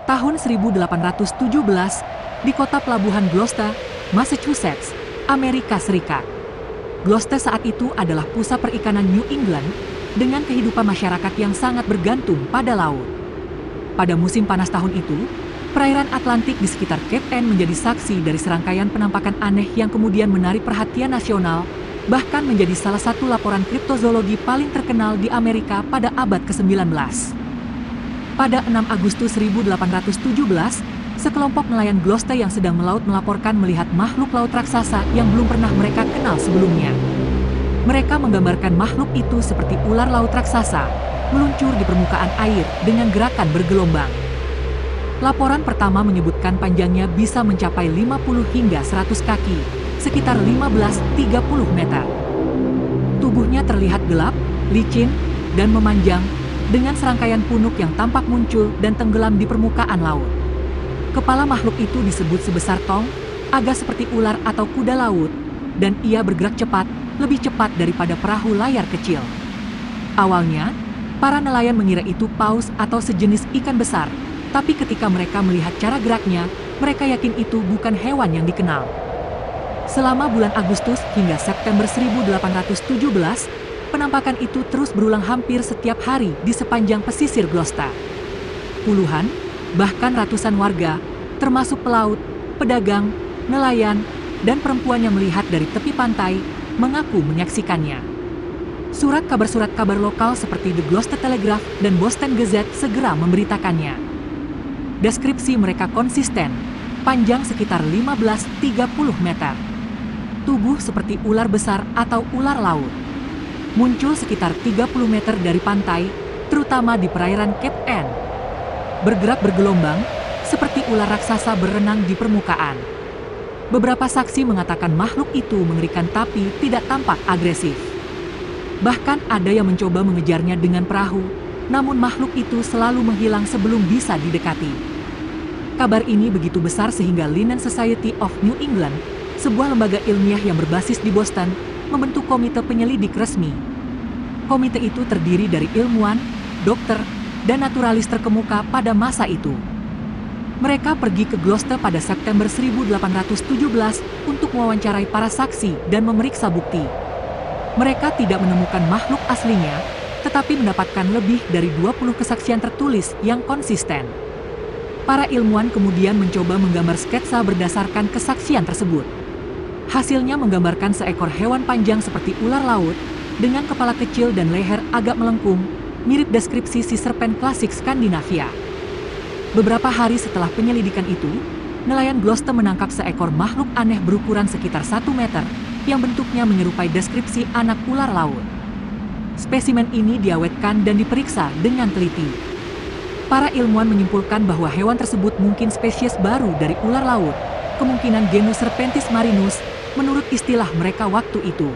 tahun 1817, di kota pelabuhan Gloucester, Massachusetts, Amerika Serikat. Gloucester saat itu adalah pusat perikanan New England dengan kehidupan masyarakat yang sangat bergantung pada laut. Pada musim panas tahun itu, perairan Atlantik di sekitar Cape Ann menjadi saksi dari serangkaian penampakan aneh yang kemudian menarik perhatian nasional, bahkan menjadi salah satu laporan kriptozoologi paling terkenal di Amerika pada abad ke-19. Pada 6 Agustus 1817, sekelompok nelayan Gloucester yang sedang melaut melaporkan melihat makhluk laut raksasa yang belum pernah mereka kenal sebelumnya. Mereka menggambarkan makhluk itu seperti ular laut raksasa, meluncur di permukaan air dengan gerakan bergelombang. Laporan pertama menyebutkan panjangnya bisa mencapai 50 hingga 100 kaki, sekitar 15-30 meter. Tubuhnya terlihat gelap, licin, dan memanjang, dengan serangkaian punuk yang tampak muncul dan tenggelam di permukaan laut. Kepala makhluk itu disebut sebesar tong, agak seperti ular atau kuda laut, dan ia bergerak cepat, lebih cepat daripada perahu layar kecil. Awalnya, para nelayan mengira itu paus atau sejenis ikan besar, tapi ketika mereka melihat cara geraknya, mereka yakin itu bukan hewan yang dikenal. Selama bulan Agustus hingga September 1817, penampakan itu terus berulang hampir setiap hari di sepanjang pesisir Gloucester. Puluhan, bahkan ratusan warga, termasuk pelaut, pedagang, nelayan, dan perempuan yang melihat dari tepi pantai, mengaku menyaksikannya. Surat kabar lokal seperti The Gloucester Telegraph dan Boston Gazette segera memberitakannya. Deskripsi mereka konsisten, panjang sekitar 15-30 meter. Tubuh seperti ular besar atau ular laut. Muncul sekitar 30 meter dari pantai, terutama di perairan Cape Ann. Bergerak bergelombang, seperti ular raksasa berenang di permukaan. Beberapa saksi mengatakan makhluk itu mengerikan tapi tidak tampak agresif. Bahkan ada yang mencoba mengejarnya dengan perahu, namun makhluk itu selalu menghilang sebelum bisa didekati. Kabar ini begitu besar sehingga Linnean Society of New England, sebuah lembaga ilmiah yang berbasis di Boston, membentuk komite penyelidik resmi. Komite itu terdiri dari ilmuwan, dokter, dan naturalis terkemuka pada masa itu. Mereka pergi ke Gloucester pada September 1817 untuk mewawancarai para saksi dan memeriksa bukti. Mereka tidak menemukan makhluk aslinya, tetapi mendapatkan lebih dari 20 kesaksian tertulis yang konsisten. Para ilmuwan kemudian mencoba menggambar sketsa berdasarkan kesaksian tersebut. Hasilnya menggambarkan seekor hewan panjang seperti ular laut, dengan kepala kecil dan leher agak melengkung, mirip deskripsi si serpen klasik Skandinavia. Beberapa hari setelah penyelidikan itu, nelayan Gloucester menangkap seekor makhluk aneh berukuran sekitar 1 meter, yang bentuknya menyerupai deskripsi anak ular laut. Spesimen ini diawetkan dan diperiksa dengan teliti. Para ilmuwan menyimpulkan bahwa hewan tersebut mungkin spesies baru dari ular laut, kemungkinan genus Serpentis marinus, menurut istilah mereka waktu itu.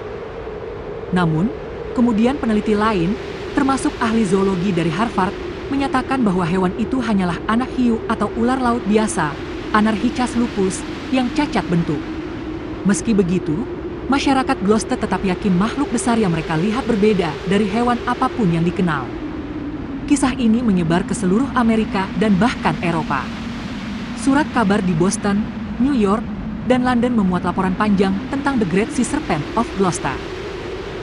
Namun, kemudian peneliti lain, termasuk ahli zoologi dari Harvard, menyatakan bahwa hewan itu hanyalah anak hiu atau ular laut biasa, Anarhichas lupus, yang cacat bentuk. Meski begitu, masyarakat Gloucester tetap yakin makhluk besar yang mereka lihat berbeda dari hewan apapun yang dikenal. Kisah ini menyebar ke seluruh Amerika dan bahkan Eropa. Surat kabar di Boston, New York, dan London memuat laporan panjang tentang The Great Sea Serpent of Gloucester.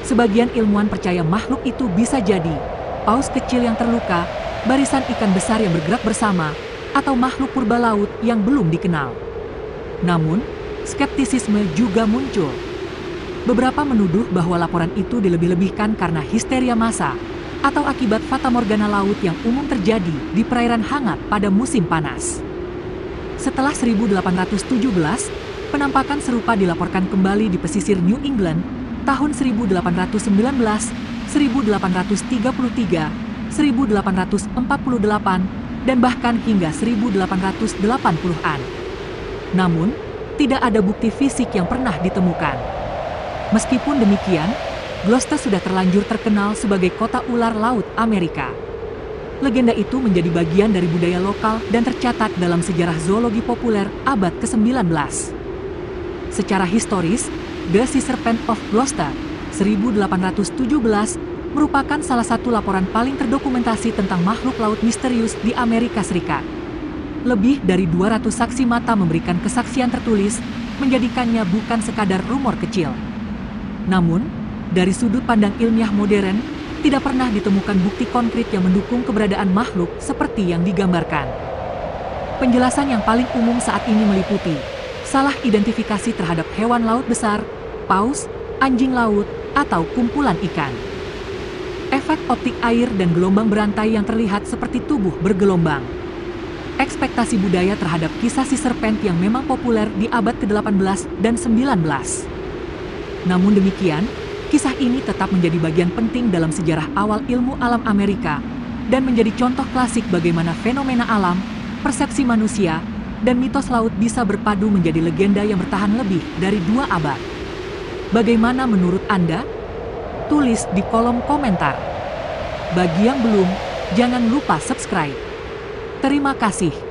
Sebagian ilmuwan percaya makhluk itu bisa jadi paus kecil yang terluka, barisan ikan besar yang bergerak bersama, atau makhluk purba laut yang belum dikenal. Namun, skeptisisme juga muncul. Beberapa menuduh bahwa laporan itu dilebih-lebihkan karena histeria massa, atau akibat fatamorgana laut yang umum terjadi di perairan hangat pada musim panas. Setelah 1817, penampakan serupa dilaporkan kembali di pesisir New England tahun 1819, 1833, 1848, dan bahkan hingga 1880-an. Namun, tidak ada bukti fisik yang pernah ditemukan. Meskipun demikian, Gloucester sudah terlanjur terkenal sebagai kota ular laut Amerika. Legenda itu menjadi bagian dari budaya lokal dan tercatat dalam sejarah zoologi populer abad ke-19. Secara historis, The Sea Serpent of Gloucester 1817 merupakan salah satu laporan paling terdokumentasi tentang makhluk laut misterius di Amerika Serikat. Lebih dari 200 saksi mata memberikan kesaksian tertulis, menjadikannya bukan sekadar rumor kecil. Namun, dari sudut pandang ilmiah modern, tidak pernah ditemukan bukti konkret yang mendukung keberadaan makhluk seperti yang digambarkan. Penjelasan yang paling umum saat ini meliputi salah identifikasi terhadap hewan laut besar, paus, anjing laut, atau kumpulan ikan. Efek optik air dan gelombang berantai yang terlihat seperti tubuh bergelombang. Ekspektasi budaya terhadap kisah si serpent yang memang populer di abad ke-18 dan 19. Namun demikian, kisah ini tetap menjadi bagian penting dalam sejarah awal ilmu alam Amerika dan menjadi contoh klasik bagaimana fenomena alam, persepsi manusia, dan mitos laut bisa berpadu menjadi legenda yang bertahan lebih dari 2 abad. Bagaimana menurut Anda? Tulis di kolom komentar. Bagi yang belum, jangan lupa subscribe. Terima kasih.